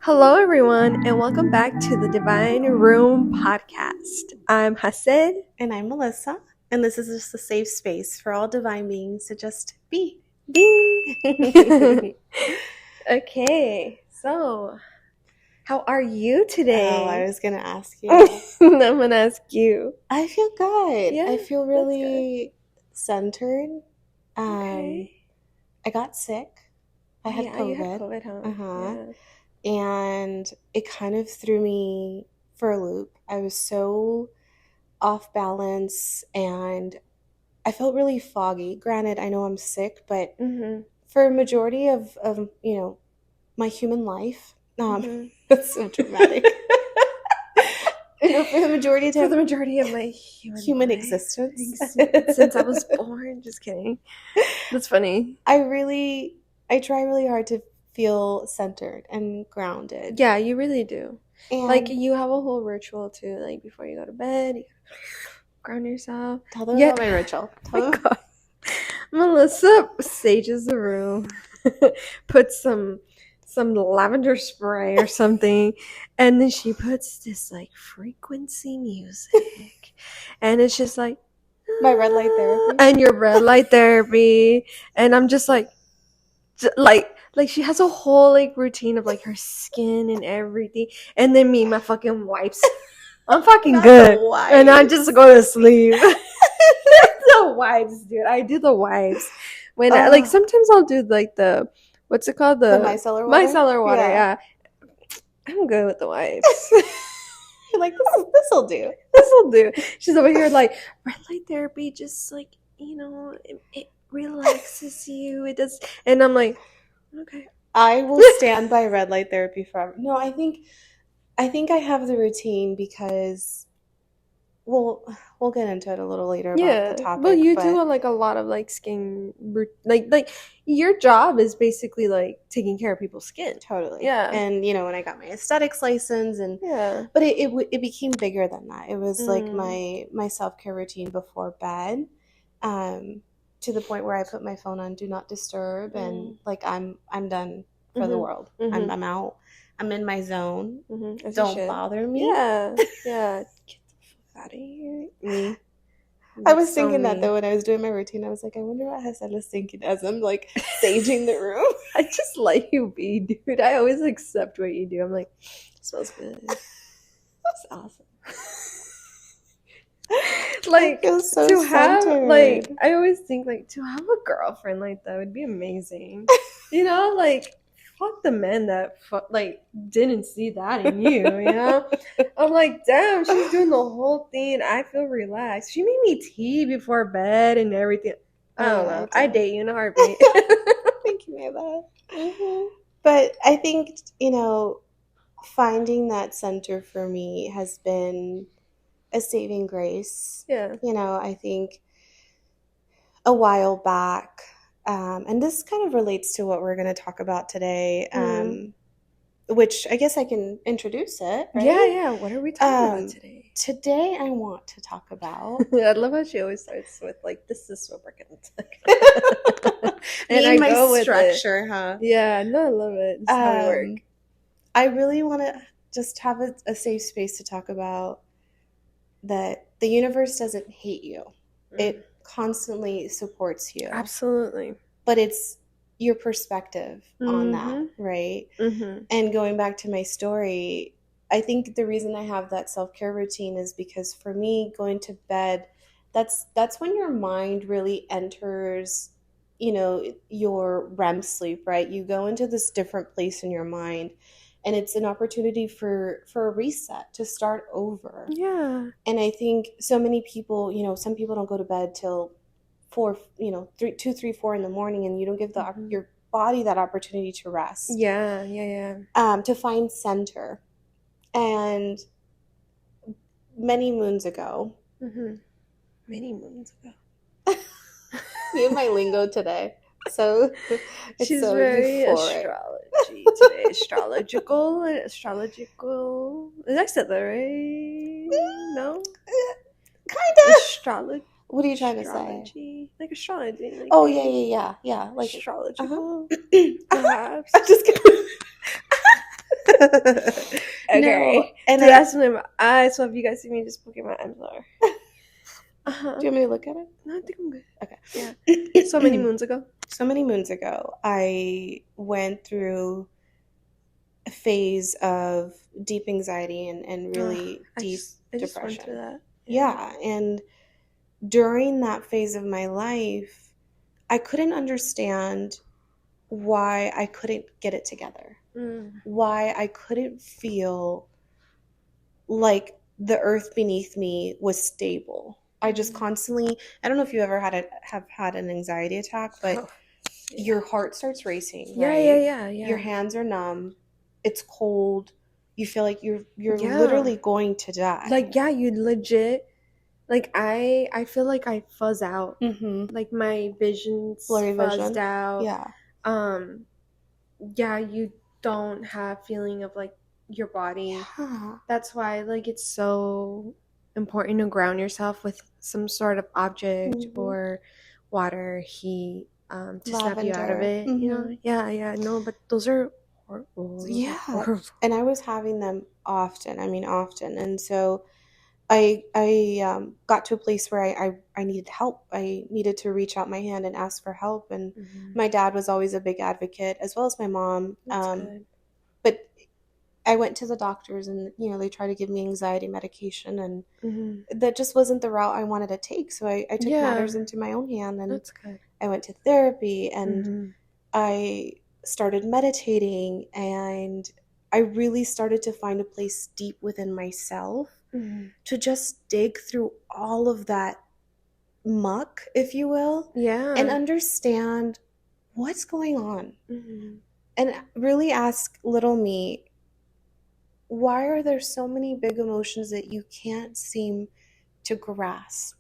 Hello, everyone, and welcome back to the Divine Room podcast. I'm Hased. And I'm Melissa, and this is just a safe space for all divine beings to just be. Ding! Okay, so how are you today? Oh, I was going to ask you. I'm going to ask you. I feel good. Yeah, I feel really centered. Okay. I got sick. I had COVID. You had COVID, huh? Uh-huh. Yeah. And it kind of threw me for a loop. I was so off balance and I felt really foggy. Granted, I know I'm sick, but for a majority of my human life, that's so dramatic. For the majority of my human existence, since I was born. Just kidding. That's funny. I try really hard to feel centered and grounded. Yeah, you really do. And like you have a whole ritual too. Like before you go to bed, you ground yourself. Tell them about my ritual. Oh my God. Melissa sages the room, puts some lavender spray or something, and then she puts this like frequency music, and it's just like my red light therapy and your red light therapy, and I'm just like she has a whole like routine of like her skin and everything, and then me, my fucking wipes. I'm fucking Not good, the wipes. and I just go to sleep. The wipes, dude. I do the wipes when I, sometimes I'll do like the what's it called, the micellar water. Micellar water, yeah. I'm good with the wipes. You're like, this'll do. This'll do. She's over here like red light therapy, just like it relaxes you. It does, and I'm like, okay. I will stand by red light therapy forever. No, I think I have the routine because, we'll get into it a little later about the topic. Well, you do like a lot of like skin, like your job is basically like taking care of people's skin. Totally. Yeah. And when I got my aesthetics license, and but it became bigger than that. It was like my self-care routine before bed, to the point where I put my phone on do not disturb, and like I'm done for the world. I'm out. I'm in my zone. Don't bother me. Yeah. Get the fuck out of here. I was thinking that though when I was doing my routine. I was like, I wonder what Hassan is thinking as I'm like saging the room. I just let you be, dude. I always accept what you do. I'm like, it smells good. It's awesome. Like so to have centered. like I always think like to have a girlfriend like that would be amazing. Like fuck the men that like didn't see that in you. I'm like, damn, she's doing the whole thing. I feel relaxed. She made me tea before bed and everything. I don't know. I date you in a heartbeat. Thank you for that. But I think finding that center for me has been a saving grace. Yeah. I think a while back, and this kind of relates to what we're going to talk about today, which I guess I can introduce it, right? Yeah. What are we talking about today? Today I want to talk about... I love how she always starts with like, this is what we're going to talk about. And I go with structure, huh? Yeah, no, I love it. It's how we work. I really want to just have a safe space to talk about that the universe doesn't hate you. It constantly supports you. Absolutely. But it's your perspective on that, right? And going back to my story, I think the reason I have that self-care routine is because for me, going to bed, that's when your mind really enters, your REM sleep, right? You go into this different place in your mind, and it's an opportunity for a reset, to start over. Yeah. And I think so many people, some people don't go to bed till 4, 2, 3, 4 in the morning, and you don't give your body that opportunity to rest. Yeah. To find center. And many moons ago. Many moons ago. Me and my lingo today. So she's so very euphoric. Astrology today. Astrological. Did I say that right? No? Kind of. Astrology. What are you trying to say? Astrology. Like astrology. Like oh, yeah. Like astrological. Perhaps. I'm just kidding. Okay. No, and that's when my eyes. So if you guys see me just poking my eyes are. Do you want me to look at it? No, I think I'm good. Okay. Yeah. So many moons ago, I went through a phase of deep anxiety and really deep depression. Just went through that. Yeah, and during that phase of my life, I couldn't understand why I couldn't get it together. Why I couldn't feel like the earth beneath me was stable. I just constantly, I don't know if you ever have had an anxiety attack, but your heart starts racing, right? Yeah. Your hands are numb. It's cold. You feel like you're literally going to die. Like, yeah, you legit, like, I feel like I fuzz out. Like, my vision's fuzzed out. Yeah, you don't have feeling of, like, your body. That's why, like, it's so important to ground yourself with some sort of object or water, heat, to snap you out of it. You know? Yeah. No, but those are horrible. And I was having them often. And so I got to a place where I needed help. I needed to reach out my hand and ask for help. And my dad was always a big advocate, as well as my mom. But I went to the doctors and, they tried to give me anxiety medication, and that just wasn't the route I wanted to take. So I took matters into my own hand, and that's good. I went to therapy, and I started meditating, and I really started to find a place deep within myself to just dig through all of that muck, if you will, and understand what's going on, and really ask little me, why are there so many big emotions that you can't seem to grasp?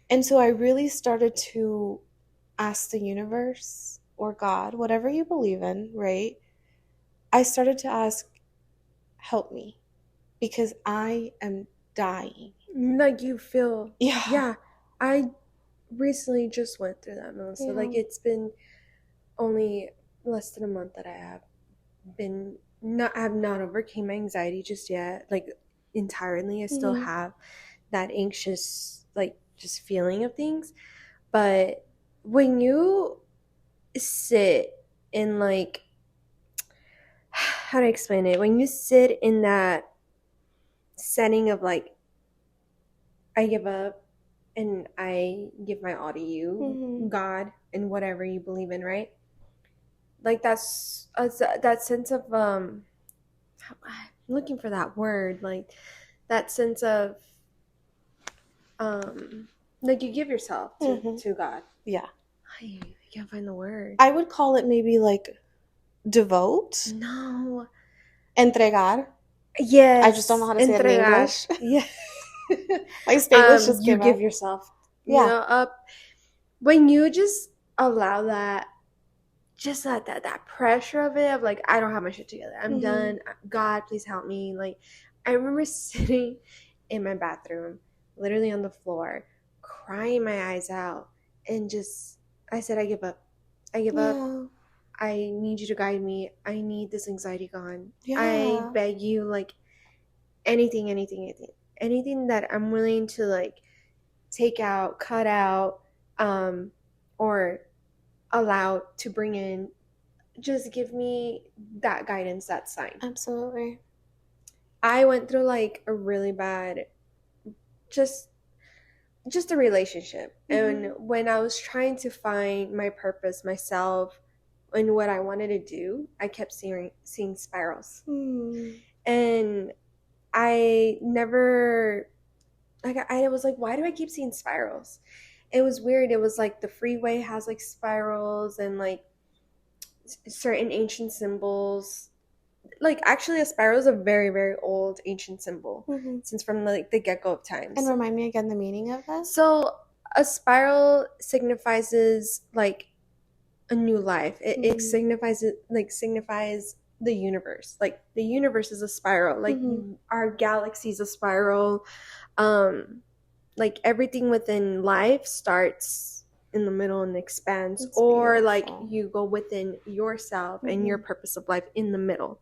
And so I really started to ask the universe or God, whatever you believe in, right? I started to ask, help me, because I am dying. Like, you feel... Yeah. I recently just went through that, Melissa. Like, it's been only less than a month that I have not overcame my anxiety just yet, like, entirely. I still have that anxious, like, just feeling of things. But when you sit in, like, how to explain it? When you sit in that setting of, like, I give up and I give my all to you, God, and whatever you believe in, right? Like, that's that sense of I'm looking for that word, like that sense of like, you give yourself to God. I can't find the word. I would call it maybe like devote. No. Entregar. Yes. I just don't know how to say it in English. Yeah. My Spanglish just you give yourself, you know, up. When you just allow that, just that pressure of it, of like, I don't have my shit together. I'm done. God, please help me. Like, I remember sitting in my bathroom, literally on the floor, crying my eyes out, and just, I said, I give up. I give up. I need you to guide me. I need this anxiety gone. I beg you, like, anything that I'm willing to, like, take out, cut out, or allow to bring in, just give me that guidance, that sign. Absolutely. I went through, like, a really bad, just a relationship. And when I was trying to find my purpose, myself, and what I wanted to do, I kept seeing spirals. And I never, like, I was like, why do I keep seeing spirals? It was weird. It was like the freeway has, like, spirals, and, like, certain ancient symbols. Like, actually, a spiral is a very, very old ancient symbol, since from, like, the get-go of times. And remind me again the meaning of this. So a spiral signifies, like, a new life. It signifies the universe. Like, the universe is a spiral. Like, our galaxy is a spiral. like everything within life starts in the middle and expands. That's or beautiful. like you go within yourself and your purpose of life in the middle.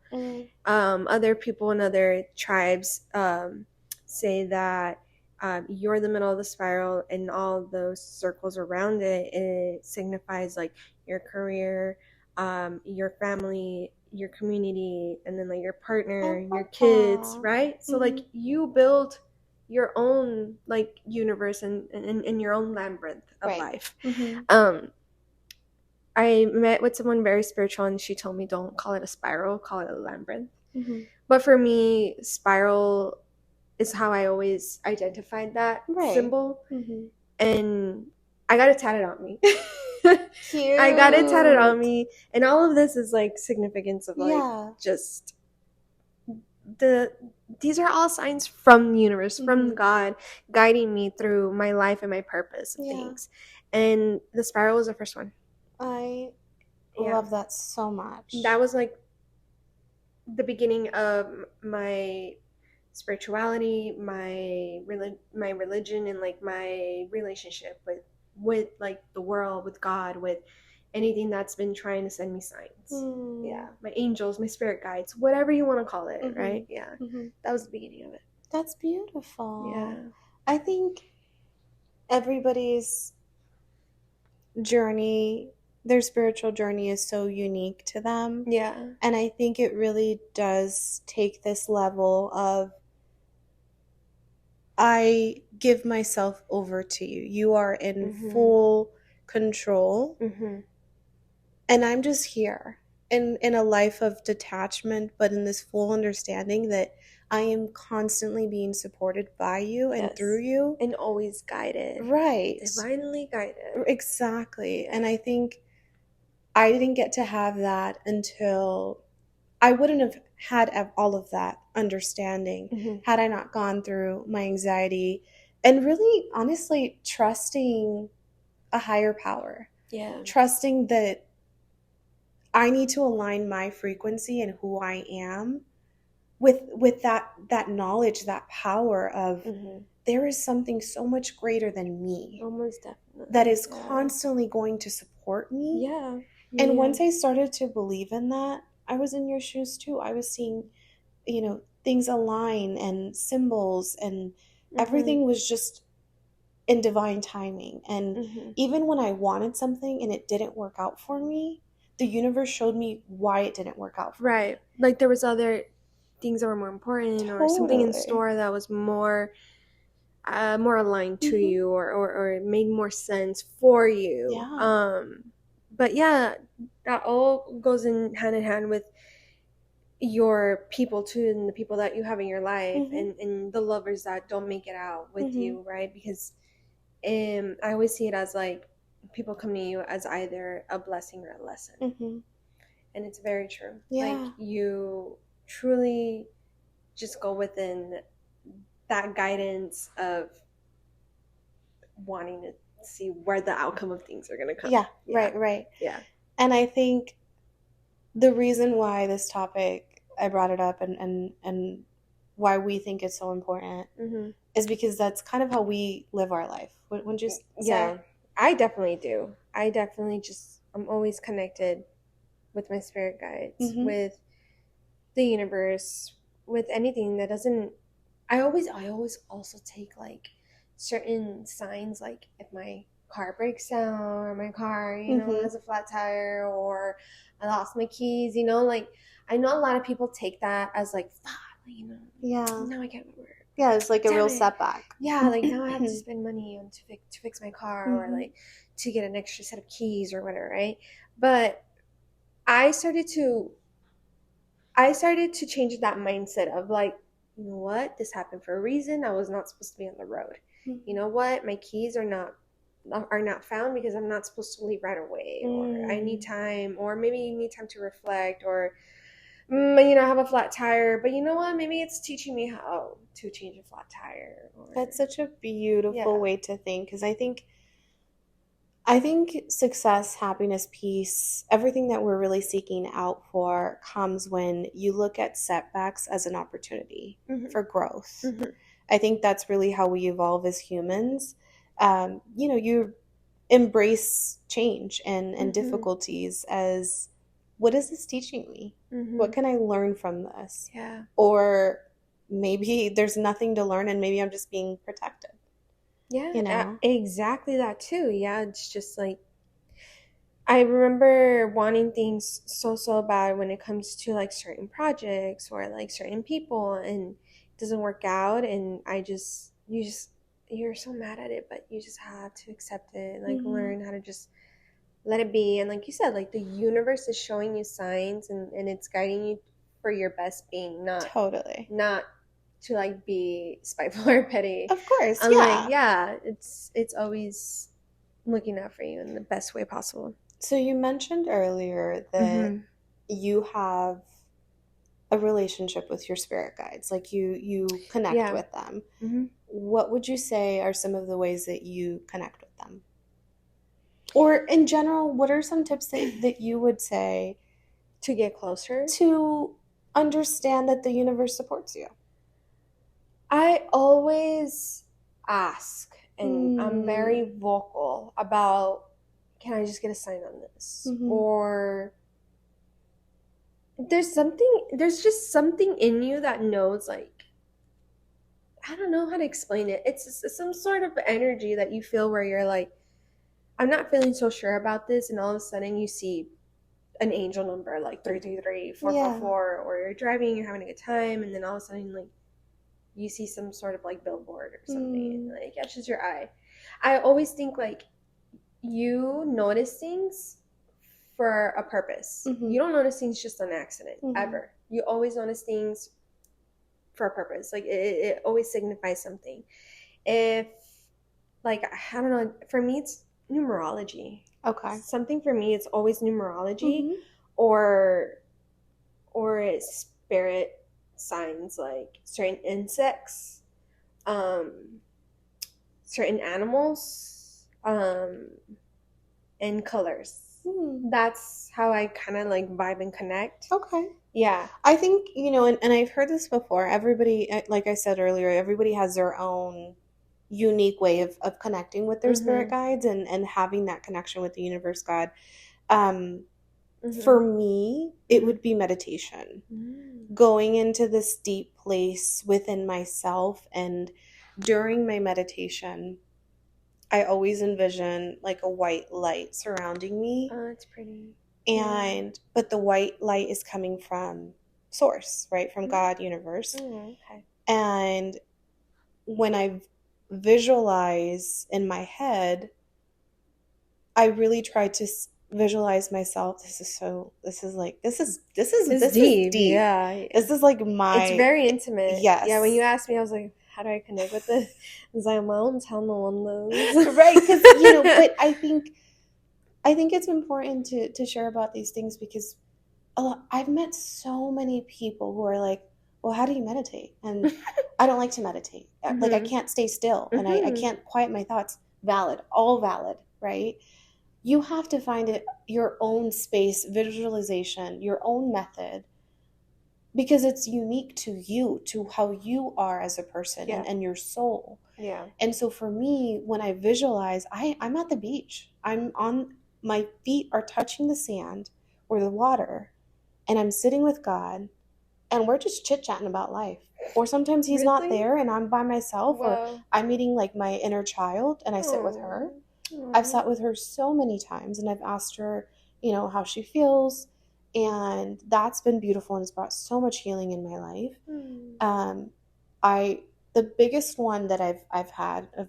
Other people in other tribes say that you're the middle of the spiral, and all those circles around it signifies like your career, your family, your community, and then like your partner, your kids, right? So like you build your own like universe and your own labyrinth of life. I met with someone very spiritual, and she told me, don't call it a spiral, call it a labyrinth. But for me, spiral is how I always identified that symbol. And I got it tatted on me. Cute. I got it tatted on me, and all of this is like significance of like just these are all signs from the universe, from God, guiding me through my life and my purpose of things. And the spiral was the first one. I love that so much. That was like the beginning of my spirituality, my religion, and like my relationship with like the world, with God, with anything that's been trying to send me signs. Yeah, my angels, my spirit guides, whatever you want to call it, right? Yeah, that was the beginning of it. That's beautiful. Yeah, I think everybody's journey, their spiritual journey, is so unique to them. Yeah, and I think it really does take this level of, I give myself over to you. You are in full control. And I'm just here in a life of detachment, but in this full understanding that I am constantly being supported by you and through you. And always guided. Right. Divinely guided. Exactly. And I think I didn't get to have that until I wouldn't have had all of that understanding had I not gone through my anxiety and really, honestly, trusting a higher power. Yeah. Trusting that I need to align my frequency and who I am with that knowledge, that power of there is something so much greater than me. Almost definitely. That is constantly going to support me. Yeah. And once I started to believe in that, I was in your shoes too. I was seeing, things align and symbols, and everything was just in divine timing. And even when I wanted something and it didn't work out for me, the universe showed me why it didn't work out for me. Right. Like there was other things that were more important, or something in store that was more aligned to you, or made more sense for you. Yeah. But yeah, that all goes hand in hand with your people too, and the people that you have in your life, and the lovers that don't make it out with you, right? Because I always see it as like people come to you as either a blessing or a lesson. And it's very true. Like you truly just go within that guidance of wanting to see where the outcome of things are going to come. Yeah. Right. Yeah. And I think the reason why this topic, I brought it up and why we think it's so important is because that's kind of how we live our life. Wouldn't you say? Yeah, I definitely do. I'm always connected with my spirit guides, with the universe, with anything that doesn't. I always also take like certain signs, like if my car breaks down, or my car, has a flat tire, or I lost my keys, like I know a lot of people take that as like, yeah, now I can't remember. Yeah, it's like a real setback. Yeah, like now I have to spend money to fix my car, or like to get an extra set of keys or whatever, right? But I started to change that mindset of like, you know what, this happened for a reason. I was not supposed to be on the road. You know what, my keys are not found because I'm not supposed to leave right away, or I need time, or maybe you need time to reflect, or I have a flat tire, but you know what, maybe it's teaching me how to change a flat tire. That's such a beautiful way to think, because I think success, happiness, peace, everything that we're really seeking out for comes when you look at setbacks as an opportunity for growth. I think that's really how we evolve as humans. You embrace change and difficulties as, what is this teaching me? What can I learn from this? Yeah. Or maybe there's nothing to learn and maybe I'm just being protected. Yeah, exactly that too. Yeah, it's just like, I remember wanting things so bad when it comes to like certain projects or like certain people, and it doesn't work out, and you're so mad at it, but you just have to accept it, like learn how to just let it be. And like you said, like the universe is showing you signs, and it's guiding you for your best being, not to like be spiteful or petty. Of course, like, yeah, it's always looking out for you in the best way possible. So you mentioned earlier that you have a relationship with your spirit guides, like you connect with them. What would you say are some of the ways that you connect with them? Or in general, what are some tips that you would say to get closer, to understand that the universe supports you? I always ask, and I'm very vocal about, can I just get a sign on this? Or there's just something in you that knows, like, I don't know how to explain it. It's some sort of energy that you feel where you're like, I'm not feeling so sure about this, and all of a sudden you see an angel number like 333, 444, or you're driving, you're having a good time, and then all of a sudden, like, you see some sort of like billboard or something, and like it catches your eye. I always think like you notice things for a purpose. You don't notice things just on accident, ever. You always notice things for a purpose. Like it always signifies something. If, like, I don't know, for me it's numerology. Okay. Something for me, it's always numerology, or it's spirit signs, like certain insects, certain animals, and colors. That's how I kind of like vibe and connect. Okay. Yeah. I think, and I've heard this before, everybody, like I said earlier, everybody has their own unique way of connecting with their spirit guides and having that connection with the universe, God. For me, it would be meditation. Going into this deep place within myself, and during my meditation, I always envision like a white light surrounding me. Oh, it's pretty. But the white light is coming from source, right? From God, universe. Okay. And when I visualize in my head, I really try to visualize myself. This is deep. Yeah. This is like it's very intimate. Yes. Yeah, when you asked me, I was like, how do I connect with this? I was like, my own tell no one knows. Right, because but I think it's important to share about these things, because I've met so many people who are like, well, how do you meditate? And I don't like to meditate. Like, I can't stay still, and I can't quiet my thoughts. Valid, all valid, right? You have to find your own space, visualization, your own method, because it's unique to you, to how you are as a person, and your soul. Yeah. And so for me, when I visualize, I'm at the beach. My feet are touching the sand or the water, and I'm sitting with God, and we're just chit-chatting about life. Or sometimes he's not there and I'm by myself. Wow. Or I'm meeting like my inner child and I sit with her. I've sat with her so many times, and I've asked her, how she feels, and that's been beautiful and it's brought so much healing in my life. The biggest one that I've had a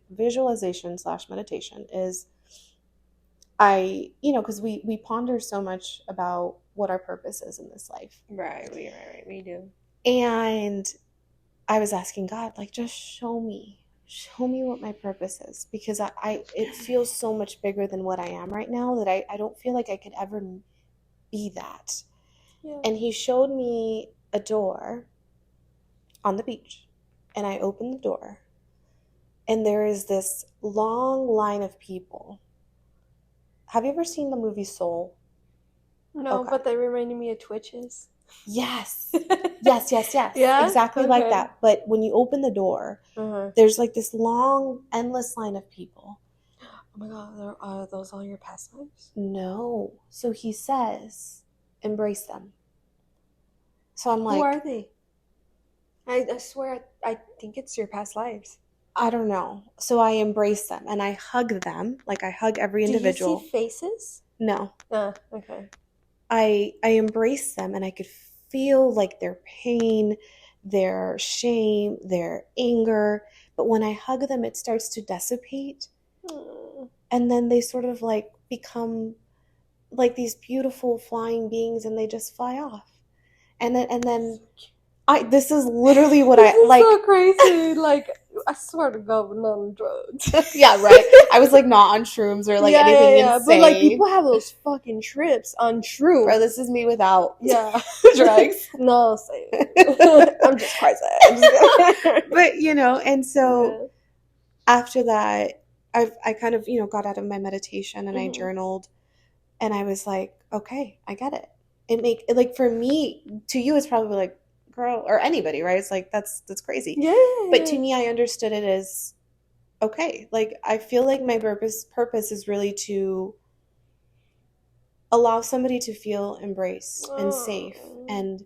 visualization / meditation is, because we ponder so much about what our purpose is in this life. Right, we do. And I was asking God, like, just show me what my purpose is, because it feels so much bigger than what I am right now, that I don't feel like I could ever be that. Yeah. And he showed me a door on the beach, and I opened the door, and there is this long line of people. Have you ever seen the movie Soul? No, okay. But they reminded me of Twitches. Yes. Yes. Yeah? Exactly like Okay. that. But when you open the door, there's like this long, endless line of people. Oh my God, are those all your past lives? No. So he says, embrace them. So I'm Who like, are they? I swear, I think it's your past lives. I don't know. So I embrace them and I hug them. Like I hug every individual. Do you see faces? No. Okay. I embrace them and I could feel like their pain, their shame, their anger. But when I hug them, it starts to dissipate. And then they sort of like become like these beautiful flying beings and they just fly off. And then this is literally what This I is like. so crazy. Like, I swear to God, we're not on drugs. Yeah, right. I was like not on shrooms or like anything insane. But like people have those fucking trips on shrooms. Bro, this is me without drugs. No, say it. I'm just crazy. But and so after that, I kind of got out of my meditation and I journaled, and I was like, okay, I get it. It like for me, to you, it's probably like, girl, or anybody, right? It's like that's crazy. Yeah. But to me, I understood it as okay. Like I feel like my purpose is really to allow somebody to feel embraced and safe, and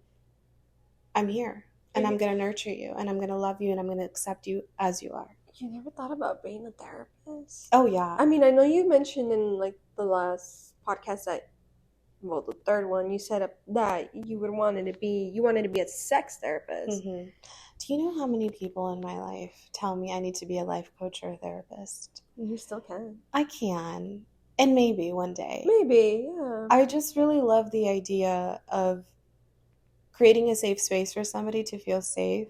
I'm here, and I'm gonna nurture you, and I'm gonna love you, and I'm gonna accept you as you are. You never thought about being a therapist? Oh yeah. I mean, I know you mentioned in like the last podcast that, well, the third one, you said that you wanted to be a sex therapist. Mm-hmm. Do you know how many people in my life tell me I need to be a life coach or a therapist? You still can. I can. And maybe one day. Maybe, yeah. I just really love the idea of creating a safe space for somebody to feel safe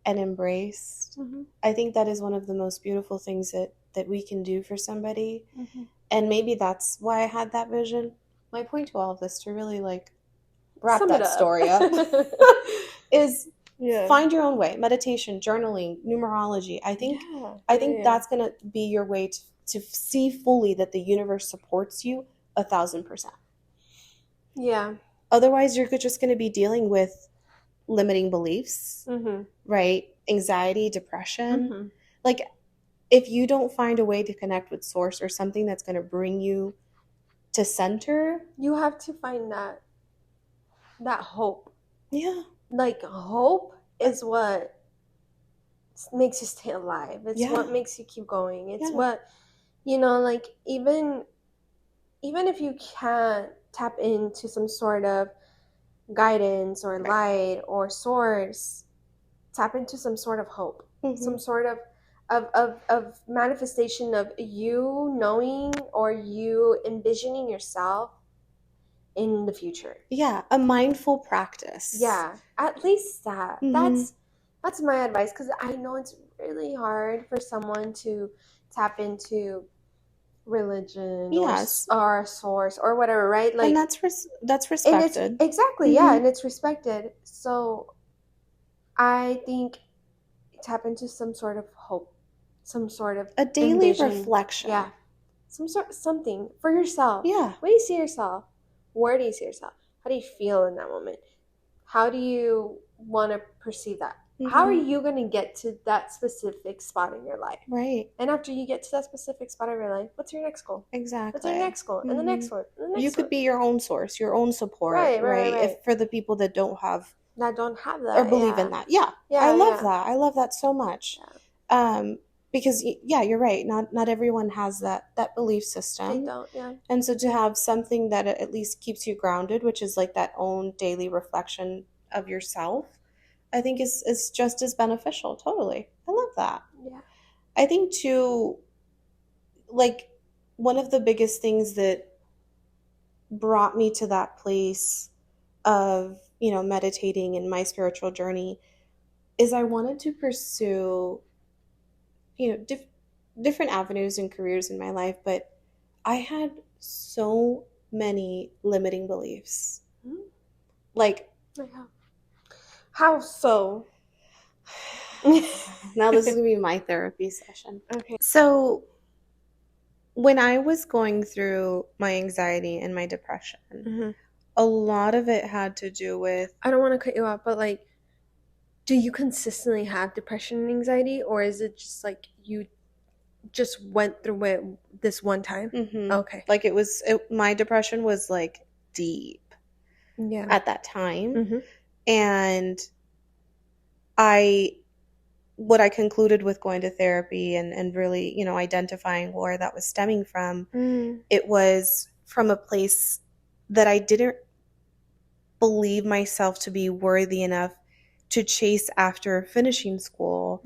and embraced. Mm-hmm. I think that is one of the most beautiful things that we can do for somebody. Mm-hmm. And maybe that's why I had that vision. My point to all of this, to really like wrap that story up, is find your own way. Meditation, journaling, numerology. I think that's going to be your way to see fully that the universe supports you 1,000%. Yeah. Otherwise, you're just going to be dealing with limiting beliefs, right? Anxiety, depression. Mm-hmm. Like, if you don't find a way to connect with source or something that's going to bring you to center, you have to find that hope. Yeah. Like, hope is what makes you stay alive. It's what makes you keep going. It's what, like, even if you can't tap into some sort of guidance or light or source, tap into some sort of hope, some sort of manifestation of you knowing or you envisioning yourself in the future. Yeah, a mindful practice. Yeah, at least that. That's my advice, because I know it's really hard for someone to tap into religion or a source or whatever, right? Like, and that's respected. Exactly, yeah, and it's respected. So I think tap into some sort of hope, some sort of a daily reflection. Yeah, something for yourself. Yeah. What do you see yourself? Where do you see yourself? How do you feel in that moment? How do you want to perceive that? How are you going to get to that specific spot in your life? Right. And after you get to that specific spot of your life, what's your next goal? Exactly. What's your next goal? And the next one. And the next you could be your own source, your own support, right? If for the people that don't have that, or believe in that. Yeah. I love that. I love that so much. Yeah. Because you're right. Not everyone has that belief system. They don't, yeah. And so to have something that at least keeps you grounded, which is like that own daily reflection of yourself, I think is just as beneficial. Totally. I love that. Yeah. I think too, like, one of the biggest things that brought me to that place of, meditating in my spiritual journey is I wanted to pursue, different avenues and careers in my life, but I had so many limiting beliefs. Like, how so? Now this is going to be my therapy session. Okay. So when I was going through my anxiety and my depression, a lot of it had to do with, I don't want to cut you off, but like, do you consistently have depression and anxiety, or is it just like you just went through it this one time? Okay. like my depression was like deep at that time. And what I concluded with going to therapy and really, identifying where that was stemming from, it was from a place that I didn't believe myself to be worthy enough to chase after finishing school,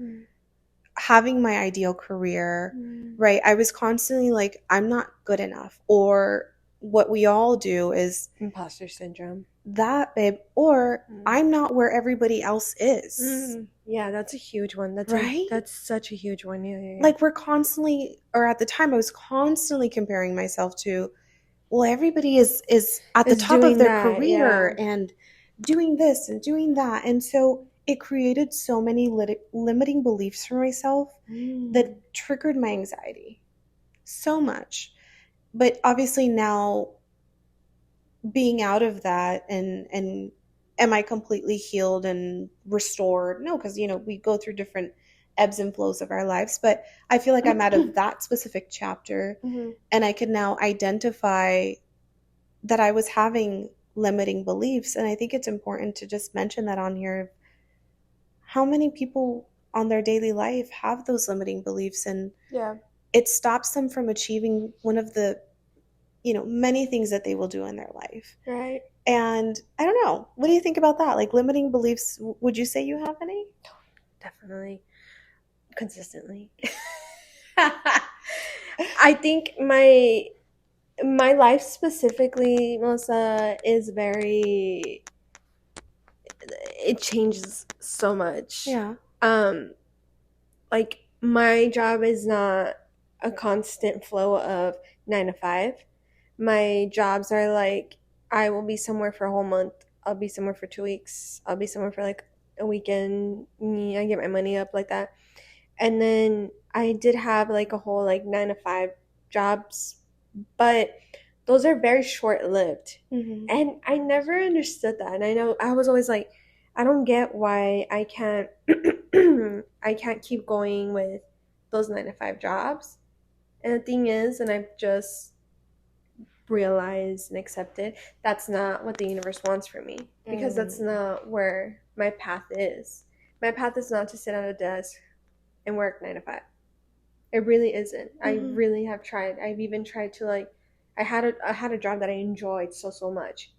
having my ideal career, right? I was constantly like, I'm not good enough. Or what we all do is imposter syndrome. That, babe. Or I'm not where everybody else is. Yeah, that's a huge one. That's right? That's such a huge one. Yeah. Like we're constantly, or at the time I was constantly comparing myself to, well, everybody is at the top of their career and doing this and doing that. And so it created so many limiting beliefs for myself that triggered my anxiety so much. But obviously now, being out of that and am I completely healed and restored? No, because we go through different ebbs and flows of our lives, but I feel like I'm out of that specific chapter, and I can now identify that I was having limiting beliefs. And I think it's important to just mention that on here. How many people on their daily life have those limiting beliefs, and it stops them from achieving one of the many things that they will do in their life. Right. And I don't know. What do you think about that? Like limiting beliefs, would you say you have any? Definitely. Consistently. I think my life specifically, Melissa, is very, it changes so much. Yeah. Like my job is not a constant flow of 9 to 5. My jobs are like, I will be somewhere for a whole month. I'll be somewhere for 2 weeks. I'll be somewhere for like a weekend. I get my money up like that. And then I did have like a whole like 9 to 5 jobs, but those are very short-lived. And I never understood that. And I know I was always like, I don't get why I can't I can't keep going with those 9 to 5 jobs. And the thing is, and I've just realized and accepted, that's not what the universe wants for me, because that's not where my path is. My path is not to sit at a desk and work 9 to 5. It really isn't. I really have tried. I've even tried to like, I had a job that I enjoyed so much,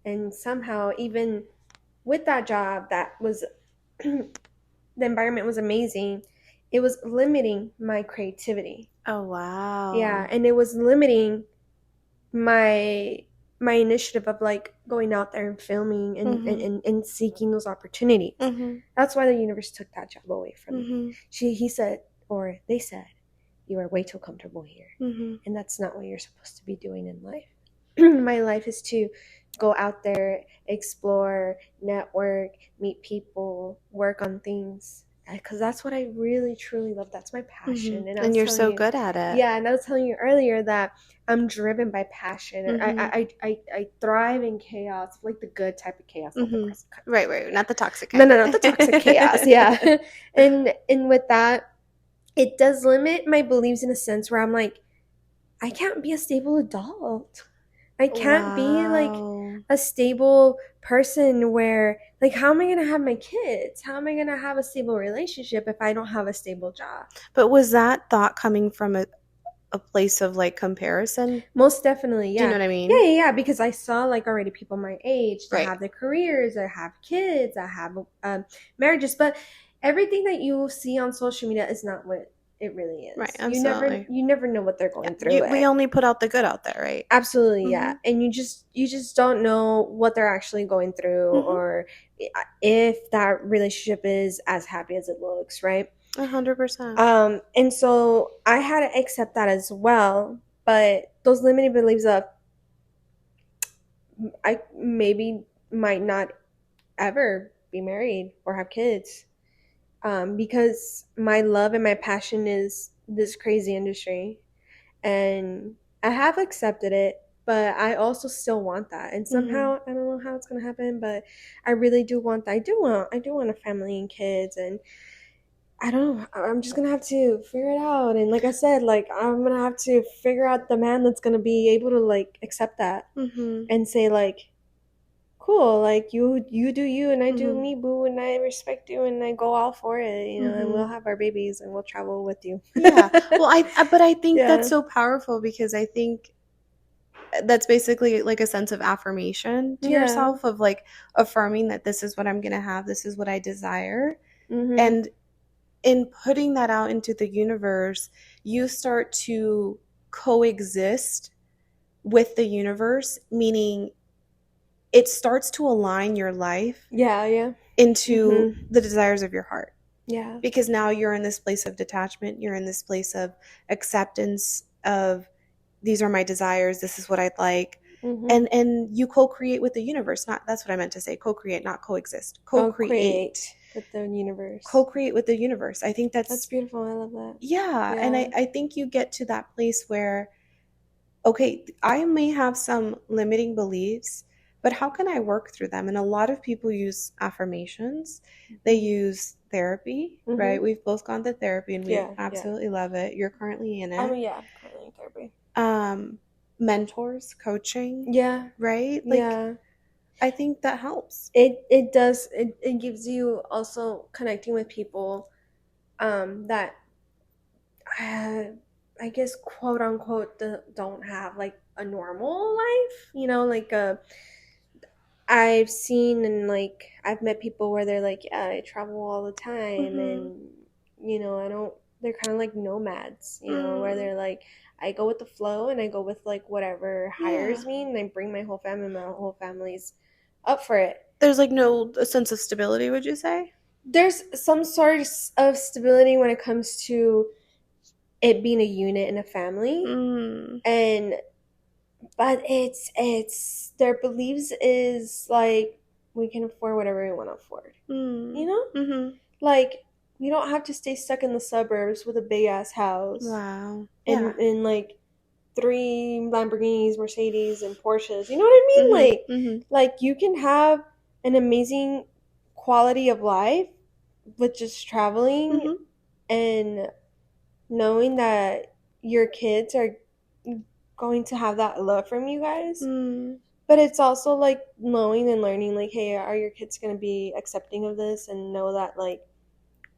and somehow even with that job, that was the environment was amazing, it was limiting my creativity. Oh wow. Yeah, and it was limiting my initiative of like going out there and filming and seeking those opportunities. That's why the universe took that job away from me. He said, or they said, you are way too comfortable here, and that's not what you're supposed to be doing in life. My life is to go out there, explore, network, meet people, work on things, because that's what I really truly love. That's my passion. And you're so good at it. Yeah, and I was telling you earlier that I'm driven by passion. I thrive in chaos, like the good type of chaos. Right, not the toxic kind. No, not the toxic chaos. Yeah. And with that, it does limit my beliefs in a sense where I'm like, I can't be a stable adult. I can't be like a stable person where, like, how am I going to have my kids? How am I going to have a stable relationship if I don't have a stable job? But was that thought coming from a place of like comparison? Most definitely, yeah. Do you know what I mean? Yeah, because I saw like already people my age that have their careers, that have kids, that have marriages, but everything that you see on social media is not what it really is. Right, absolutely. You never know what they're going through. We only put out the good out there, right? Absolutely, yeah. And you just don't know what they're actually going through, or if that relationship is as happy as it looks, right? 100%. And so I had to accept that as well. But those limiting beliefs of I maybe might not ever be married or have kids, because my love and my passion is this crazy industry, and I have accepted it. but I also still want that. And somehow I don't know how it's gonna happen, but I really do want that. I do want a family and kids, and I don't know. I'm just gonna have to figure it out. And like I said, like I'm gonna have to figure out the man that's gonna be able to like accept that and say like, cool, like you do you and I do me, boo, and I respect you and I go all for it, you know, and we'll have our babies and we'll travel with you. Yeah. Well, I think that's so powerful, because I think that's basically like a sense of affirmation to yourself, of like affirming that this is what I'm gonna have, this is what I desire. And in putting that out into the universe, you start to coexist with the universe, meaning it starts to align your life into the desires of your heart. Yeah. Because now you're in this place of detachment, you're in this place of acceptance of, these are my desires, this is what I'd like. And you co-create with the universe. Not, that's what I meant to say, co-create, not coexist. Co-create with the universe. Co-create with the universe. I think that's beautiful. I love that. Yeah. And I think you get to that place where, okay, I may have some limiting beliefs, but how can I work through them? And a lot of people use affirmations. They use therapy, right? We've both gone to therapy and we absolutely love it. You're currently in it. Currently in therapy. Mentors, coaching. Yeah. Right? Like, I think that helps. It does. It gives you also connecting with people that I guess quote unquote don't have like a normal life, you know, like I've seen and like I've met people where they're like, yeah, I travel all the time and you know, they're kind of like nomads, you know, where they're like, I go with the flow and I go with like whatever hires me and I bring my whole family's up for it. There's like no sense of stability, would you say? There's some sort of stability when it comes to it being a unit in a family. But it's their beliefs is like, we can afford whatever we want to afford. You know? Like, we don't have to stay stuck in the suburbs with a big ass house. Wow. And like 3 Lamborghinis, Mercedes, and Porsches. You know what I mean? Like you can have an amazing quality of life with just traveling and knowing that your kids are going to have that love from you guys. But it's also like knowing and learning like, hey, are your kids going to be accepting of this and know that like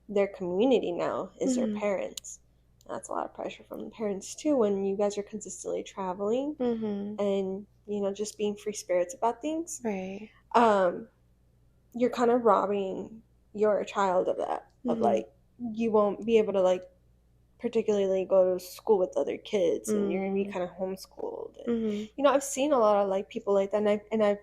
their community now is their parents. That's a lot of pressure from the parents too when you guys are consistently traveling and, you know, just being free spirits about things. Right. You're kind of robbing your child of that. Of like, you won't be able to like particularly go to school with other kids and you're going to be kind of homeschooled. And, you know, I've seen a lot of like people like that and I've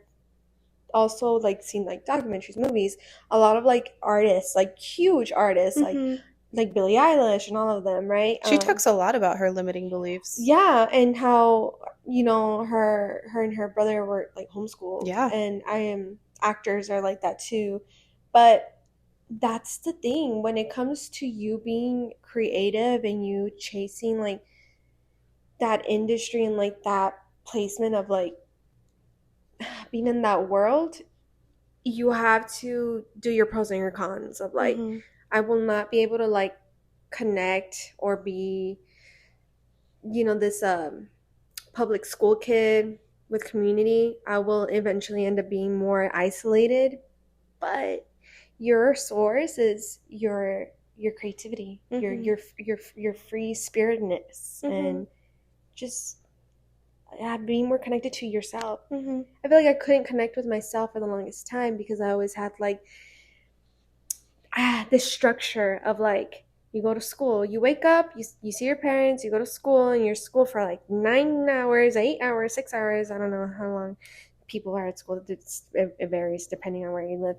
also like seen like documentaries, movies, a lot of like artists, like huge artists, like Billie Eilish and all of them, right? She talks a lot about her limiting beliefs. Yeah, and how, you know, her and her brother were like homeschooled. Yeah. And actors are like that too. But that's the thing when it comes to you being creative and you chasing like that industry and like that placement of like being in that world, you have to do your pros and your cons of like, I will not be able to like connect or be, you know, this public school kid with community. I will eventually end up being more isolated, but your source is your creativity, your free spiritedness, and just being more connected to yourself. I feel like I couldn't connect with myself for the longest time because I always had like this structure of like, you go to school, you wake up, you see your parents, you go to school, and you're at school for like 9 hours, 8 hours, 6 hours. I don't know how long people are at school. It varies depending on where you live.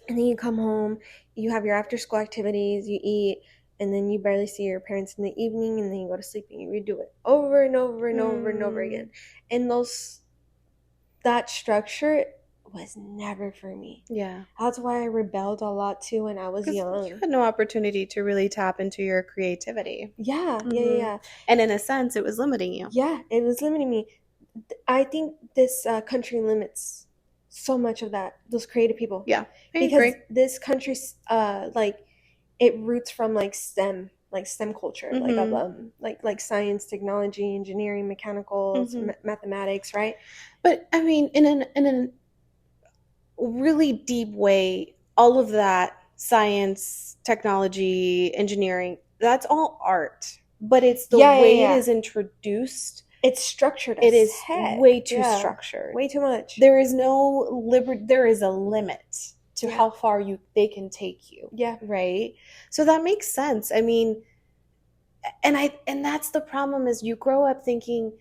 And then you come home, you have your after school activities, you eat, and then you barely see your parents in the evening, and then you go to sleep and you redo it over and over and over and over again. And that structure was never for me. Yeah. That's why I rebelled a lot too when I was young. You had no opportunity to really tap into your creativity. Yeah. And in a sense, it was limiting you. Yeah, it was limiting me. I think this country limits so much of that, those creative people. Yeah, I because agree. this country's like it roots from like STEM culture, Mm-hmm. like science, technology, engineering, mechanicals, Mm-hmm. mathematics, right? But I mean, in a really deep way, all of that science, technology, engineering, that's all art. But it's the Yeah, yeah, way it yeah. is introduced, It's structured it as is heck. way too Yeah, structured. way too much. There is no there is a limit to Yeah, how far they can take you. yeah. Right? So that makes sense. I mean, and that's the problem is you grow up thinking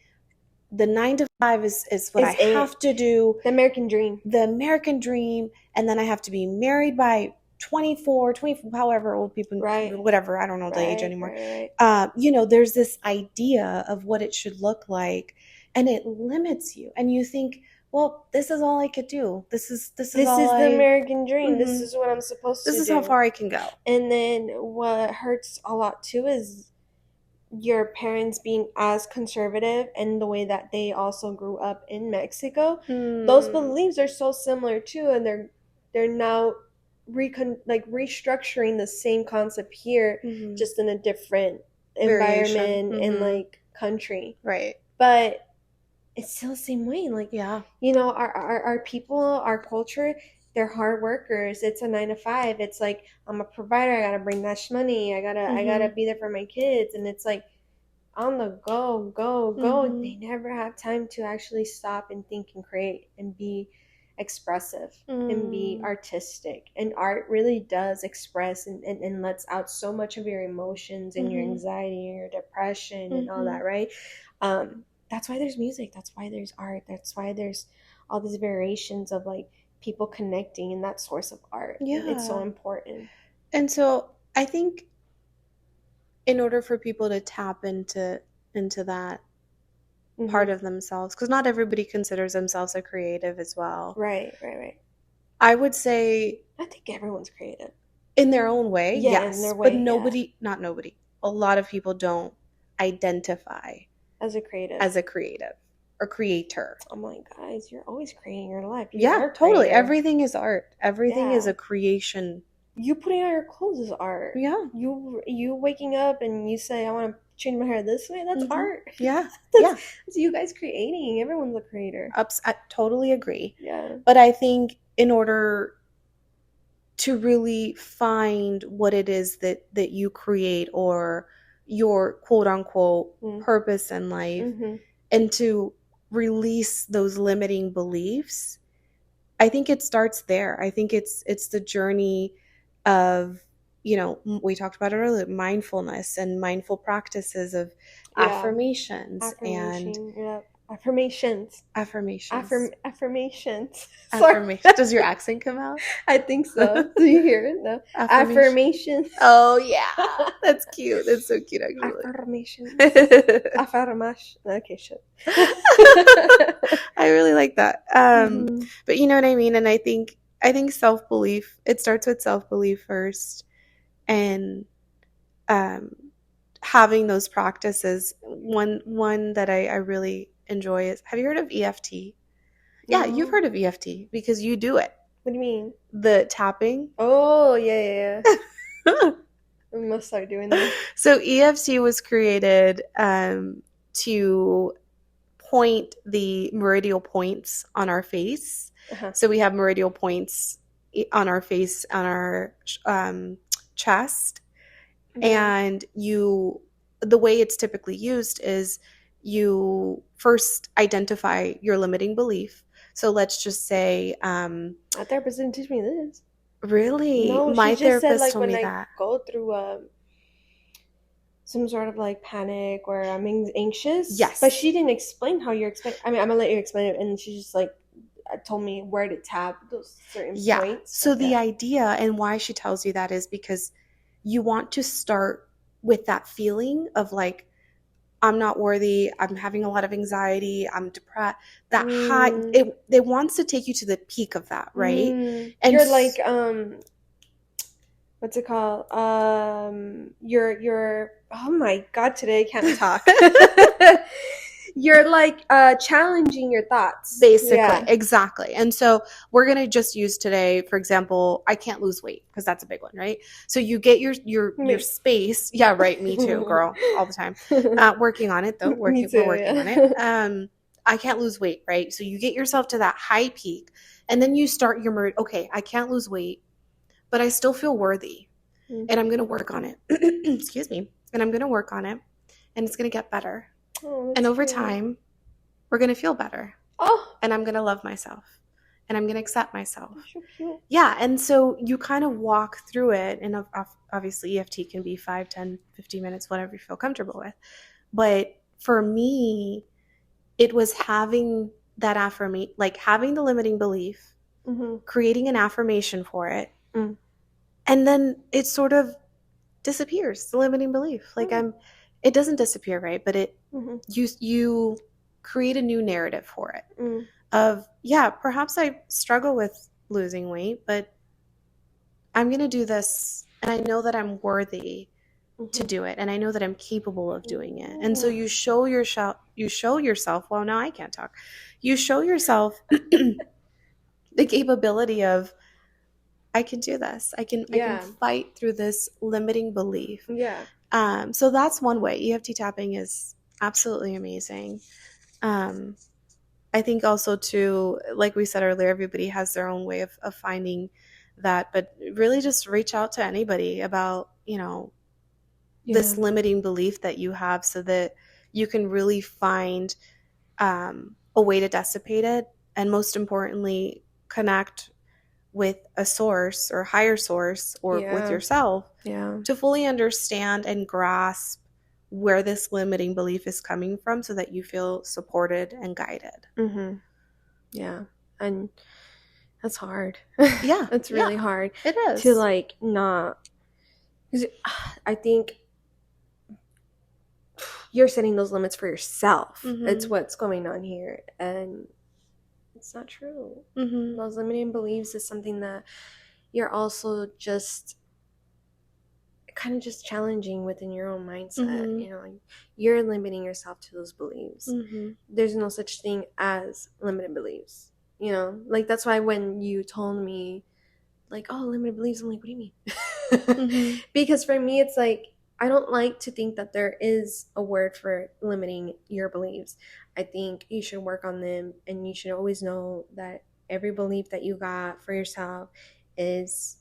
the 9 to 5 is what I Is it have to do, the American dream? the American dream, and then I have to be married by 24, however old people, Right, whatever, I don't know the age right, anymore. right, right. There's this idea of what it should look like, and it limits you. And you think, well, this is all I could do. This is This all is the I. American dream. This Mhm. is what I'm supposed This to is how do. far I can go. And then what hurts a lot too is your parents being as conservative and the way that they also grew up in Mexico. Those Mm. beliefs are so similar too, and they're now restructuring the same concept here, Mhm. just in a different Variation. environment and Mhm. like country. Right. But it's still the same way. Like, Yeah. our people, our culture, they're hard workers. It's a 9 to 5. It's like I'm a provider. I gotta bring that money. I gotta Mhm. be there for my kids. And it's like on the go, go, go. They Mhm. never have time to actually stop and think and create and be expressive and be Mm. artistic. And art really does express and lets out so much of your emotions and your Mhm. anxiety and your depression and all Mhm. that, right? That's why there's music. That's why there's art. That's why there's all these variations of like people connecting in that source of art. It's so Yeah. important. And so I think in order for people to tap into that part Hmm. of themselves, because not everybody considers themselves a creative as well. Right, right, right. I would say I think everyone's creative. in their own way, Yeah, in yes, their but way, yeah. nobody, not nobody, a lot of people don't identify As a creative. as a creative or creator. I'm like, guys, you're always creating your life. You Yeah, are totally. creative. Everything is art. Everything is Yeah. a creation. You putting on your clothes is art. Yeah. You waking up and you say, I want to change my hair this way. That's art. Yeah. that's, Yeah. that's you guys creating. Everyone's a creator. I totally agree. Yeah. But I think in order to really find what it is that you create or your quote unquote purpose in life, Mm-hmm. and to release those limiting beliefs, I think it starts there. I think it's the journey of, we talked about it earlier, mindfulness and mindful practices of affirmations and Yeah. Affirmations. affirmations. Affirmations. Affirmations. Does your accent come out? I think so. Do you hear it? No. Affirmations. Oh yeah, that's cute. That's so cute, actually. Affirmations. Affirmash. Okay, shit. I really like that. But you know what I mean. And I think self belief. It starts with self belief first, and having those practices. One that I really enjoy is, have you heard of EFT? Yeah, you've heard of EFT because you do it. What do you mean? The tapping. Oh, yeah. We must start doing that. So EFT was created to point the meridial points on our face. Uh-huh. So we have meridial points on our face, on our chest. Mm-hmm. And the way it's typically used is you first identify your limiting belief. So let's just say my therapist didn't teach me this. Really? No, my she just therapist said like told when me I that. go through some sort of like panic or I'm anxious. Yes. But she didn't explain how you're explaining. I mean, I'm gonna let you explain it, and she just like told me where to tap those certain points. So the idea and why she tells you that is because you want to start with that feeling of like, I'm not worthy, I'm having a lot of anxiety, I'm depressed. That high, it wants to take you to the peak of that, right? And you're like, what's it called? You're, oh my God, today I can't talk. You're like challenging your thoughts. Basically, Yeah. exactly. And so we're going to just use today, for example, I can't lose weight because that's a big one, right? So you get your space. Yeah, right. Me too, girl, all the time. Working on it though. We're working on it. I can't lose weight, right? So you get yourself to that high peak, and then you start your mood. Okay, I can't lose weight, but I still feel worthy, and I'm going to work on it. Excuse me. And I'm going to work on it, and it's going to get better. And over time, we're going to feel better. Oh. And I'm going to love myself. And I'm going to accept myself. So cute. Yeah. And so you kind of walk through it. And obviously, EFT can be 5, 10, 15 minutes, whatever you feel comfortable with. But for me, it was having that affirmation, like having the limiting belief, creating an affirmation for it. And then it sort of disappears, the limiting belief. Like it doesn't disappear, right? But it you create a new narrative for it of, yeah, perhaps I struggle with losing weight, but I'm going to do this, and I know that I'm worthy to do it, and I know that I'm capable of doing it. And so you show yourself, well, now I can't talk. You show yourself the capability of, I can do this. I can fight through this limiting belief. Yeah. So that's one way. EFT tapping is absolutely amazing. I think also too, like we said earlier, everybody has their own way of finding that, but really just reach out to anybody about, this limiting belief that you have, so that you can really find a way to dissipate it, and most importantly, connect with a source or higher source or with yourself to fully understand and grasp where this limiting belief is coming from, so that you feel supported and guided. Yeah. And that's hard. Yeah. It's really hard. It is. To like not, because I think you're setting those limits for yourself. It's what's going on here. And it's not true. Those limiting beliefs is something that you're also just kind of just challenging within your own mindset. You're limiting yourself to those beliefs. There's no such thing as limited beliefs. Like that's why when you told me like, oh, limited beliefs, I'm like, what do you mean? Because for me it's like, I don't like to think that there is a word for limiting your beliefs. I think you should work on them, and you should always know that every belief that you got for yourself is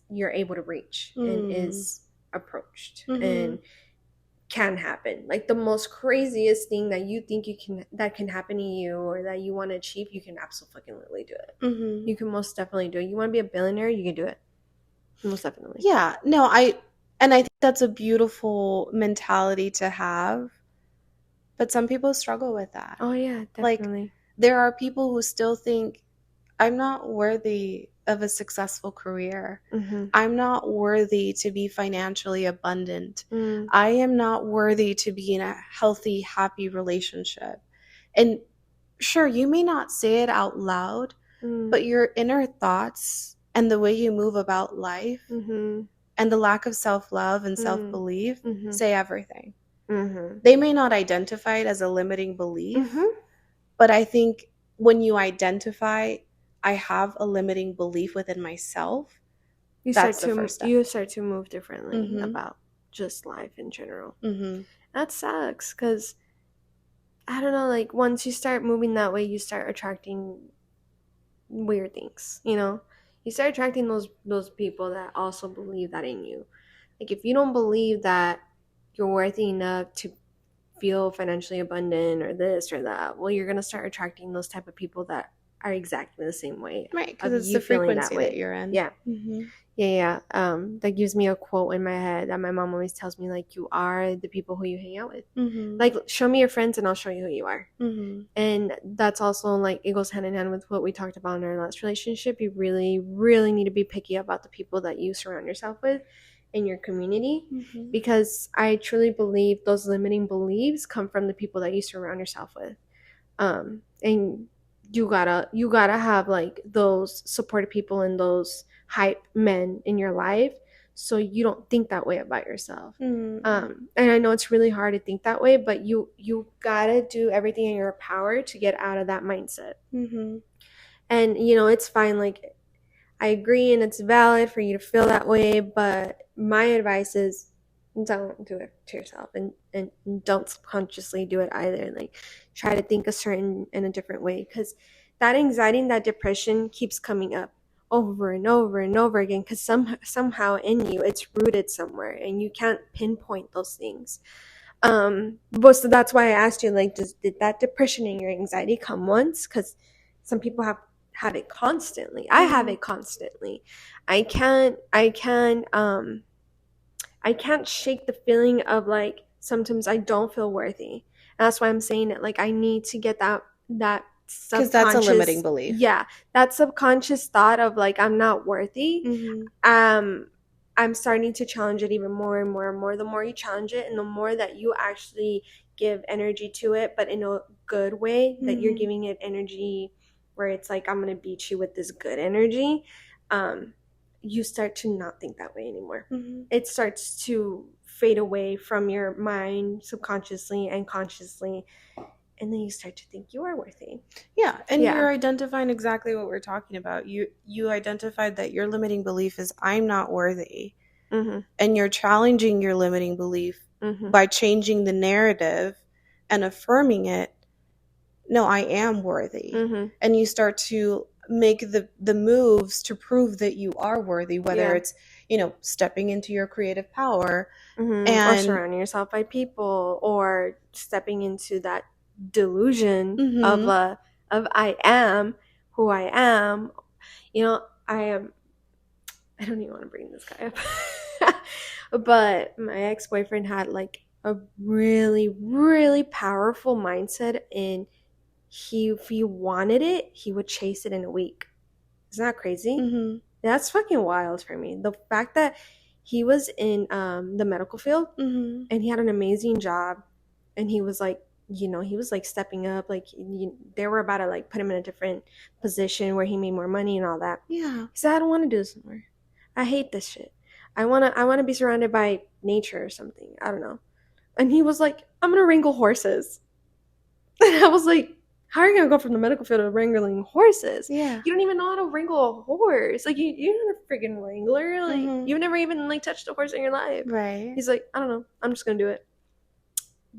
you're able to reach and is approached and can happen. Like the most craziest thing that you think that can happen to you or that you want to achieve, you can absolutely do it. You can most definitely do it. You want to be a billionaire, you can do it. Most definitely. Yeah. No, I think that's a beautiful mentality to have. But some people struggle with that. Oh, yeah, definitely. Like, there are people who still think, I'm not worthy of a successful career. I'm not worthy to be financially abundant. I am not worthy to be in a healthy, happy relationship. And sure, you may not say it out loud, but your inner thoughts and the way you move about life and the lack of self-love and self-belief say everything. They may not identify it as a limiting belief, but I think when you identify, I have a limiting belief within myself, that's the first step. You start to move differently about just life in general. That sucks, because I don't know, like once you start moving that way, you start attracting weird things, You start attracting those people that also believe that in you. Like if you don't believe that you're worthy enough to feel financially abundant or this or that, well, you're going to start attracting those type of people that are exactly the same way. Right, because it's the frequency that you're in. Yeah. Yeah. That gives me a quote in my head that my mom always tells me, like, you are the people who you hang out with. Like, show me your friends and I'll show you who you are. And that's also, like, it goes hand in hand with what we talked about in our last relationship. You really, really need to be picky about the people that you surround yourself with in your community, because I truly believe those limiting beliefs come from the people that you surround yourself with. And you gotta have like those supportive people and those hype men in your life, so you don't think that way about yourself. And I know it's really hard to think that way, but you gotta do everything in your power to get out of that mindset. And it's fine, like I agree, and it's valid for you to feel that way, but my advice is don't do it to yourself, and don't subconsciously do it either. Like, try to think in a different way, because that anxiety and that depression keeps coming up over and over and over again, because somehow in you it's rooted somewhere and you can't pinpoint those things. But so that's why I asked you, like, did that depression and your anxiety come once? Because some people have it constantly. I have it constantly. I can't shake the feeling of, like, sometimes I don't feel worthy. And that's why I'm saying it. Like, I need to get that because that's a limiting belief. Yeah, that subconscious thought of, like, I'm not worthy. I'm starting to challenge it even more and more and more. The more you challenge it, and the more that you actually give energy to it, but in a good way, that you're giving it energy where it's like, I'm gonna beat you with this good energy, you start to not think that way anymore. It starts to fade away from your mind subconsciously and consciously, and then you start to think you are worthy. Yeah, and you're identifying exactly what we're talking about. You identified that your limiting belief is, I'm not worthy. And you're challenging your limiting belief by changing the narrative and affirming it. No, I am worthy. And you start to make the moves to prove that you are worthy, whether it's stepping into your creative power, or surrounding yourself by people, or stepping into that delusion of I am who I am. I don't even want to bring this guy up, but my ex-boyfriend had, like, a really, really powerful mindset, and if he wanted it, he would chase it in a week. Isn't that crazy? That's fucking wild for me. The fact that he was in the medical field, and he had an amazing job, and he was like, he was like stepping up, like they were about to, like, put him in a different position where he made more money and all that. Yeah. He said, I don't want to do this anymore. I hate this shit. I wanna be surrounded by nature or something. I don't know. And he was like, I'm gonna wrangle horses. And I was like, how are you gonna go from the medical field to wrangling horses? Yeah. You don't even know how to wrangle a horse. Like, you're not a freaking wrangler. Like, you've never even, like, touched a horse in your life. Right. He's like, I don't know. I'm just gonna do it.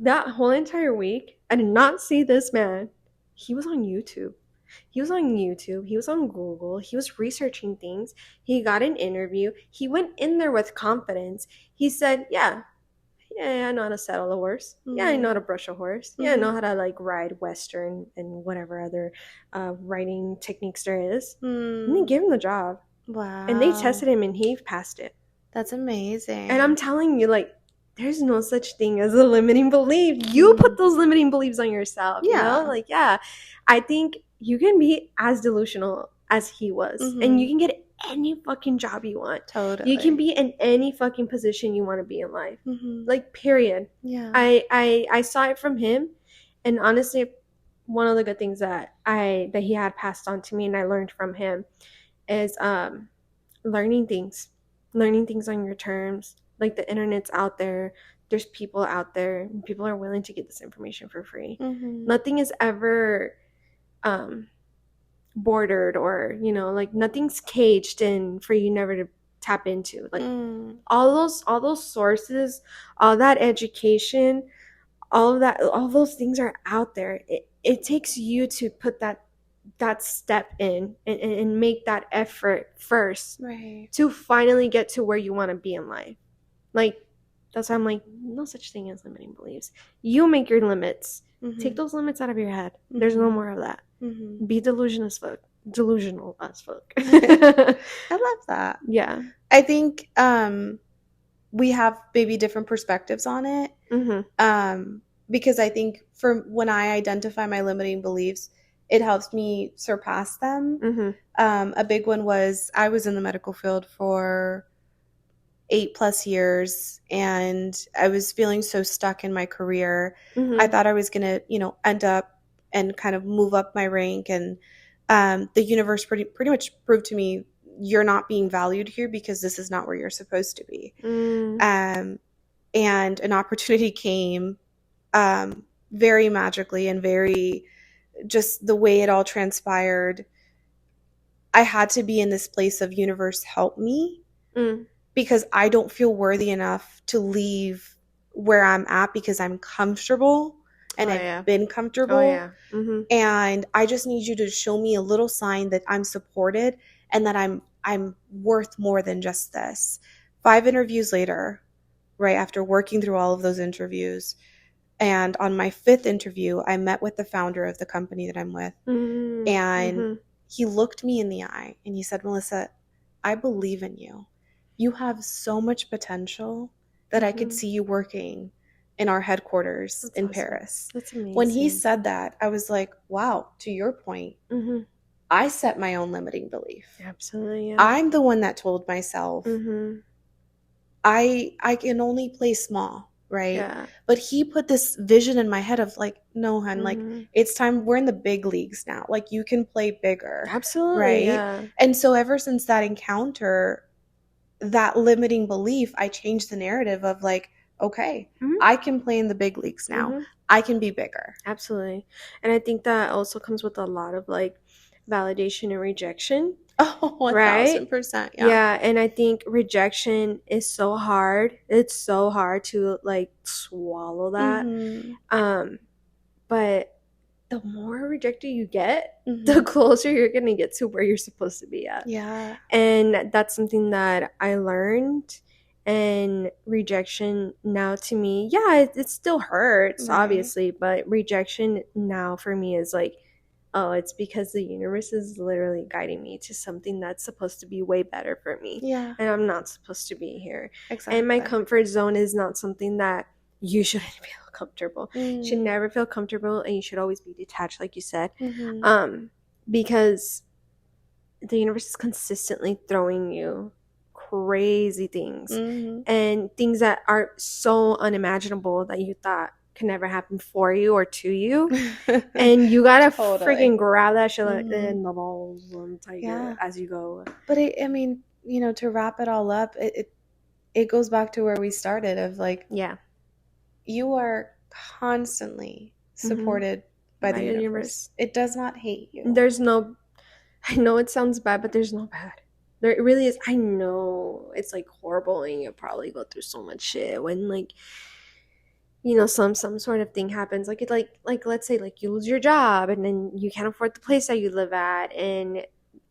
That whole entire week, I did not see this man. He was on YouTube. He was on Google. He was researching things. He got an interview. He went in there with confidence. He said, yeah, I know how to saddle a horse. Yeah, I know how to brush a horse. Yeah, I know how to, like, ride Western and whatever other riding techniques there is. And they gave him the job. Wow. And they tested him, and he passed it. That's amazing. And I'm telling you, like, there's no such thing as a limiting belief. You put those limiting beliefs on yourself. Yeah. Like, I think you can be as delusional as he was. And you can get any fucking job you want. Totally. You can be in any fucking position you want to be in life. Like, period. Yeah. I saw it from him. And honestly, one of the good things that he had passed on to me, and I learned from him, is learning things on your terms. Like, the internet's out there. There's people out there. People are willing to get this information for free. Nothing is ever bordered, or, like, nothing's caged in for you never to tap into. Like, all those sources, all that education, all those things are out there. It takes you to put that step in and make that effort first, right, to finally get to where you want to be in life. Like, that's why I'm like, no such thing as limiting beliefs. You make your limits. Take those limits out of your head. There's no more of that. Be delusional as fuck. I love that. Yeah. I think we have maybe different perspectives on it. Because I think when I identify my limiting beliefs, it helps me surpass them. A big one was, I was in the medical field for 8+ years, and I was feeling so stuck in my career. I thought I was going to, end up and kind of move up my rank. And the universe pretty much proved to me you're not being valued here because this is not where you're supposed to be. And an opportunity came very magically, and very just the way it all transpired. I had to be in this place of, universe, help me, because I don't feel worthy enough to leave where I'm at because I'm comfortable, and I've been comfortable. And I just need you to show me a little sign that I'm supported and that I'm worth more than just this. 5 interviews later, right after working through all of those interviews, and on my 5th interview, I met with the founder of the company that I'm with. And he looked me in the eye and he said, Melissa, I believe in you. You have so much potential that I could see you working in our headquarters in Paris. That's amazing. When he said that, I was like, wow, to your point, I set my own limiting belief. Absolutely. Yeah. I'm the one that told myself, I can only play small, right? Yeah. But he put this vision in my head of like, no, hun, like it's time, we're in the big leagues now. Like you can play bigger. Absolutely. Right? Yeah. And so ever since that encounter, that limiting belief, I changed the narrative of like, okay, I can play in the big leagues now. I can be bigger. Absolutely. And I think that also comes with a lot of like validation and rejection. Oh, 1,000%. Yeah. And I think rejection is so hard. It's so hard to like swallow that. But the more rejected you get, the closer you're going to get to where you're supposed to be at. Yeah. And that's something that I learned. And rejection now to me, yeah, it still hurts, obviously, but rejection now for me is like, oh, it's because the universe is literally guiding me to something that's supposed to be way better for me. Yeah. And I'm not supposed to be here. Exactly. And my comfort zone is not something that you shouldn't feel comfortable. You should never feel comfortable, and you should always be detached, like you said. Because the universe is consistently throwing you crazy things and things that are so unimaginable that you thought could never happen for you or to you. And you gotta freaking grab that shit in the balls and take it as you go. But I mean, you know, to wrap it all up, it goes back to where we started of like, you are constantly supported by the universe. It does not hate you. There's no, I know it sounds bad, but there's no bad. There really is. I know it's like horrible, and you'll probably go through so much shit when like, you know, some sort of thing happens. Like let's say like you lose your job, and then you can't afford the place that you live at, and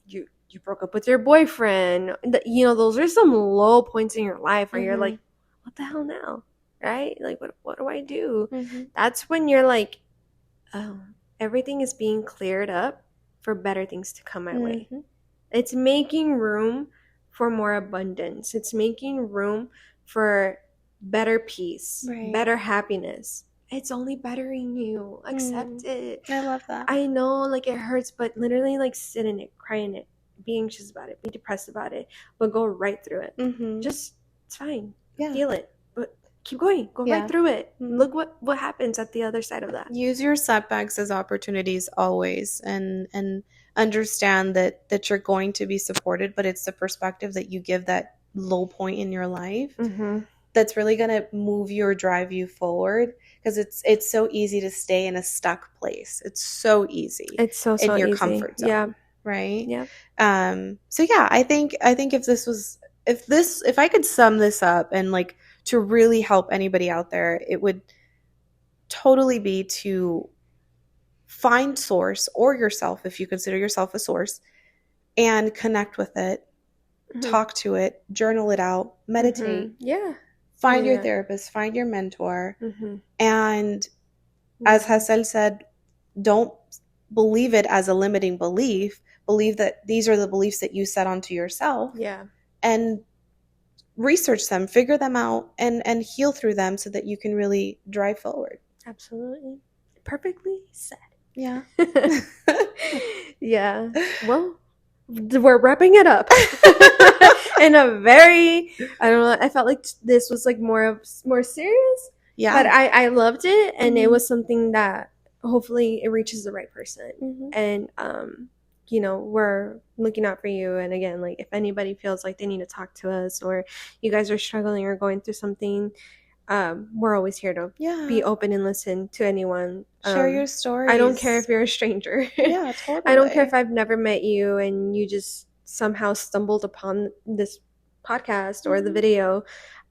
you broke up with your boyfriend. You know, those are some low points in your life where you're like, what the hell now, right? Like what do I do? That's when you're like, oh, everything is being cleared up for better things to come my way. It's making room for more abundance. It's making room for better peace, better happiness. It's only bettering you. Accept it. I love that. I know, like, it hurts, but literally, like, sit in it, cry in it, be anxious about it, be depressed about it, but go right through it. Just, it's fine. Feel it, but keep going. Go right through it. Look what happens at the other side of that. Use your setbacks as opportunities always, and understand that you're going to be supported, but it's the perspective that you give that low point in your life that's really going to move you or drive you forward, because it's so easy to stay in a stuck place. It's so easy. It's so in your easy. comfort zone. Yeah. Right? Yeah. So yeah, I think if I could sum this up and like to really help anybody out there, it would totally be to find source, or yourself if you consider yourself a source, and connect with it, talk to it, journal it out, meditate. Find your therapist, find your mentor. And as Hassel said, don't believe it as a limiting belief. Believe that these are the beliefs that you set onto yourself. And research them, figure them out, and heal through them so that you can really drive forward. Absolutely. Perfectly said. Yeah. Yeah. Well, we're wrapping it up in a very, I don't know, I felt like this was like more serious. Yeah. But I loved it, and it was something that hopefully it reaches the right person. And you know, we're looking out for you. And again, like if anybody feels like they need to talk to us, or you guys are struggling or going through something, we're always here to be open and listen to anyone. Share your stories. I don't care if you're a stranger. Yeah, totally. I don't care if I've never met you and you just somehow stumbled upon this podcast or the video.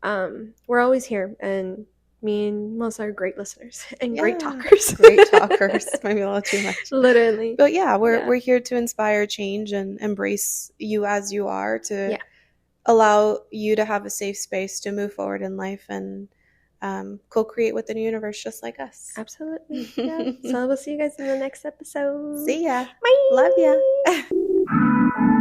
We're always here, and me and Melissa are great listeners and great talkers. Great talkers. Maybe a little too much. Literally. But yeah, we're here to inspire change and embrace you as you are, to allow you to have a safe space to move forward in life and co-create with the universe just like us. Absolutely. Yeah. So we'll see you guys in the next episode. See ya. Bye. Love ya.